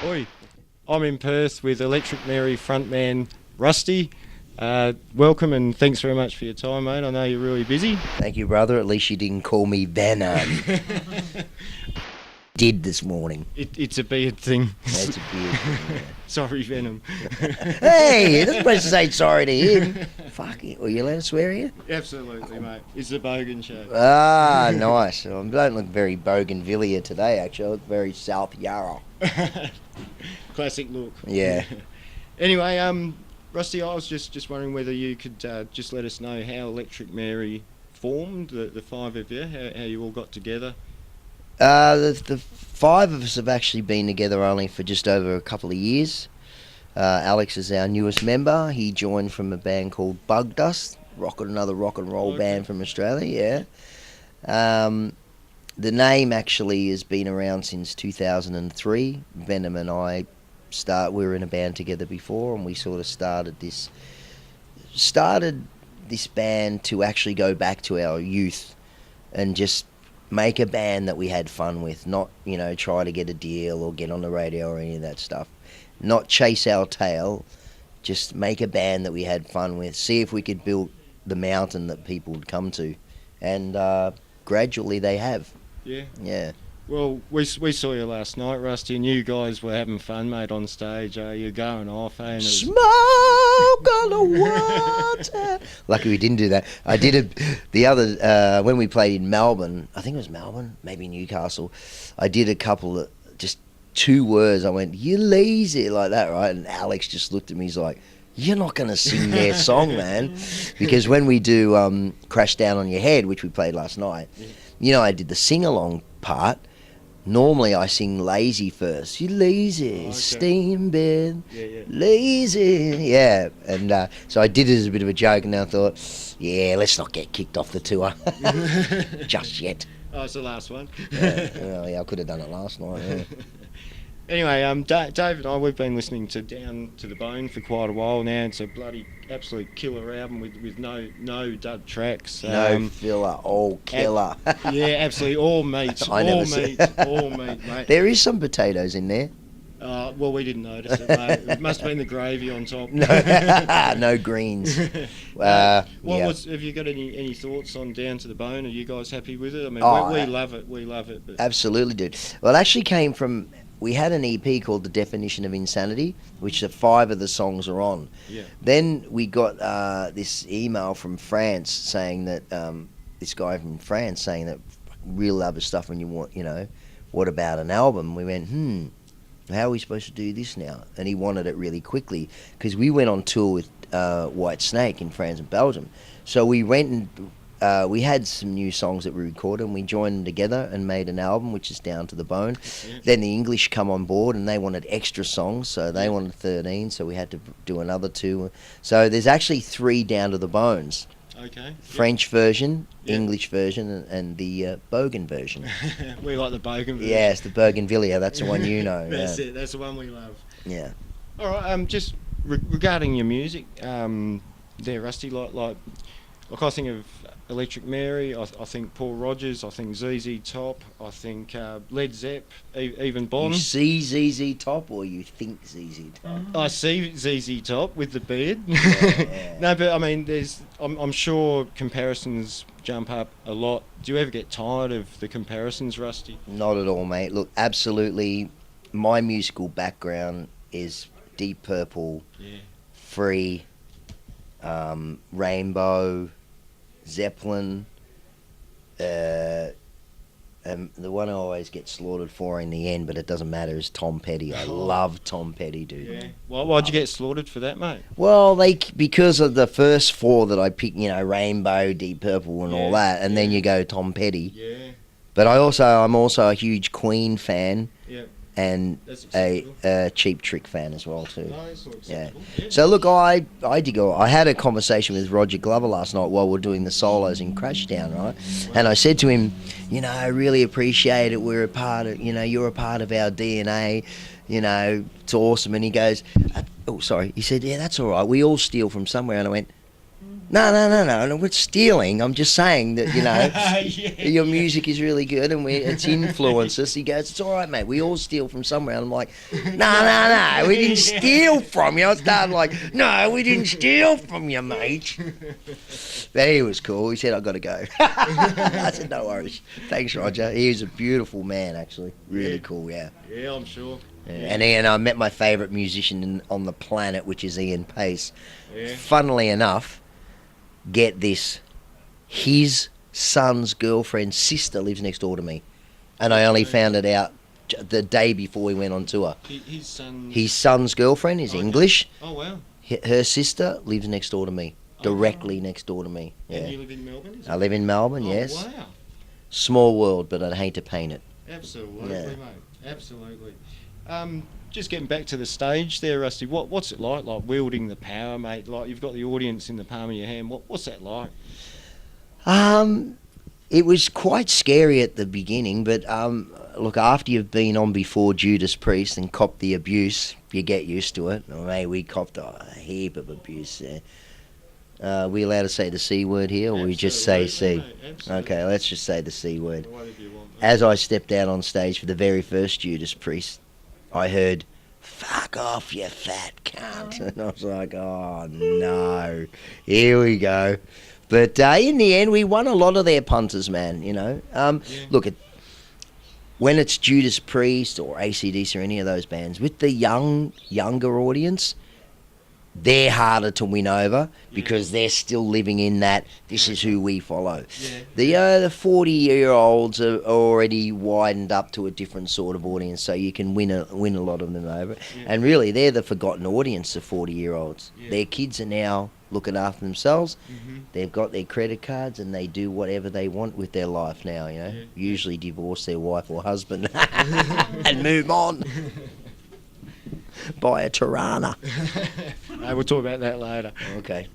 Oi, I'm in Perth with Electric Mary frontman Rusty. Welcome and thanks very much for your time, mate. I know you're really busy. Thank you, brother. At least you didn't call me Venom. Did this morning. It's a beard thing. That's a beard thing, yeah. Sorry, Venom. Hey, you're not supposed to say sorry to him. Fuck it. Will you let us swear here? Absolutely, mate. It's the Bogan show. Ah, nice. Well, I don't look very Bougainvillea today, actually. I look very South Yarra. Classic look. Yeah. Anyway, Rusty, I was just wondering whether you could just let us know how Electric Mary formed, the five of you, how you all got together. The five of us have actually been together only for just over a couple of years. Alex is our newest member. He joined from a band called Bug Dust, another rock and roll band from Australia, yeah. The name actually has been around since 2003. Venom and I we were in a band together before, and we sort of started this band to actually go back to our youth and just make a band that we had fun with, not, try to get a deal or get on the radio or any of that stuff. Not chase our tail, just make a band that we had fun with, see if we could build the mountain that people would come to. And gradually they have. Yeah. Yeah. Well, we saw you last night, Rusty, and you guys were having fun, mate, on stage. You're going off, eh? Smoke on the water. Lucky we didn't do that. I did it the other when we played in Melbourne. I think it was Melbourne, maybe Newcastle. I did a couple of just 2 words. I went, "You lazy," like that, right? And Alex just looked at me. He's like, "You're not going to sing their song, man," because when we do "Crash Down on Your Head," which we played last night, I did the sing along part. Normally I sing lazy first. You lazy, okay. stay in bed, Yeah. lazy. Yeah, and so I did it as a bit of a joke, and I thought, yeah, let's not get kicked off the tour just yet. Oh, it's the last one. Yeah, I could have done it last night. Yeah. Anyway, Dave and I, we've been listening to Down to the Bone for quite a while now. It's a bloody absolute killer album with no dud tracks. No filler, all killer. Yeah, absolutely, all meat, all meat, mate. There is some potatoes in there. Well, we didn't notice it, mate. It must have been the gravy on top. No greens. Have Yeah. you got any thoughts on Down to the Bone? Are you guys happy with it? I mean, we love it. We love it. But... Absolutely, dude. Well, it actually came from... We had an EP called The Definition of Insanity, which the 5 of the songs are on. Yeah. Then we got this email from France saying that, this guy from France saying that, real love is stuff when you want, what about an album? We went, how are we supposed to do this now? And he wanted it really quickly, because we went on tour with White Snake in France and Belgium. So we went and we had some new songs that we recorded, and we joined them together and made an album, which is Down to the Bone. Yeah. Then the English come on board, and they wanted extra songs, so they wanted 13, so we had to do another 2. So there's actually 3 Down to the Bones. Okay. French version, English version, and the Bogan version. We like the Bogan version. Yeah, it's the Bougainvillea. That's the one you know. That's it. That's the one we love. Yeah. All right. Just regarding your music, there, Rusty. Like I think of Electric Mary. I think Paul Rodgers. I think ZZ Top. I think Led Zepp. Even Bond. You see ZZ Top, or you think ZZ Top? I see ZZ Top with the beard. Yeah. No, but I mean, I'm sure comparisons jump up a lot. Do you ever get tired of the comparisons, Rusty? Not at all, mate. Look, absolutely. My musical background is Deep Purple, Free, Rainbow, Zeppelin, and the one I always get slaughtered for in the end, but it doesn't matter, is Tom Petty. I love Tom Petty, dude. Yeah. Why'd you get slaughtered for that, mate? Well, because of the first 4 that I picked, Rainbow, Deep Purple, and all that, and then you go Tom Petty. Yeah. But I'm also a huge Queen fan. Yeah. And a Cheap Trick fan as well too. Nice, yeah. So look, I had a conversation with Roger Glover last night while we're doing the solos in Crashdown, right? And I said to him, I really appreciate it. We're a part of, you're a part of our DNA. It's awesome. And he goes, he said, yeah, that's all right. We all steal from somewhere. And I went, No, we're stealing. I'm just saying that, you know, your Yeah. music is really good and it's influenced us. He goes, it's all right, mate. We all steal from somewhere. And I'm like, no, we didn't steal from you. I started like, no, we didn't steal from you, mate. But he was cool. He said, I've got to go. I said, no worries. Thanks, Roger. He was a beautiful man, actually. Really Yeah. cool, yeah. Yeah, I'm sure. Yeah. And Ian, I met my favourite musician on the planet, which is Ian Pace. Yeah. Funnily enough, get this, his son's girlfriend's sister lives next door to me. And I only found it out the day before we went on tour. His son. His son's girlfriend is Okay. English. Oh wow. Her sister lives next door to me. Oh, Directly wow. next door to me. And Yeah. you live in Melbourne? Is I it? live in Melbourne, Oh, yes. Wow. Small world, but I'd hate to paint it. Absolutely, Yeah. mate. Absolutely. Just getting back to the stage there, Rusty. What's it like wielding the power, mate? Like you've got the audience in the palm of your hand. What's that like? It was quite scary at the beginning, but look, after you've been on before Judas Priest and copped the abuse, you get used to it. Well, mate, we copped a heap of abuse there. We allowed to say the C word here, or we just say C? Absolutely, mate, absolutely. Okay, let's just say the C word. Whatever you want. As I stepped out on stage for the very first Judas Priest, I heard, "Fuck off, you fat cunt." And I was like, oh no, here we go. But in the end, we won a lot of their punters, man, you know. Look, when it's Judas Priest or AC/DC or any of those bands, with the younger audience, they're harder to win over because they're still living in that, this is who we follow. Yeah. The 40-year-olds are already widened up to a different sort of audience, so you can win a lot of them over. Yeah. And really, they're the forgotten audience, the 40-year-olds. Yeah. Their kids are now looking after themselves. Mhm. They've got their credit cards and they do whatever they want with their life now, you know. Yeah. Usually divorce their wife or husband and move on. Buy a Tirana. We'll talk about that later. Okay.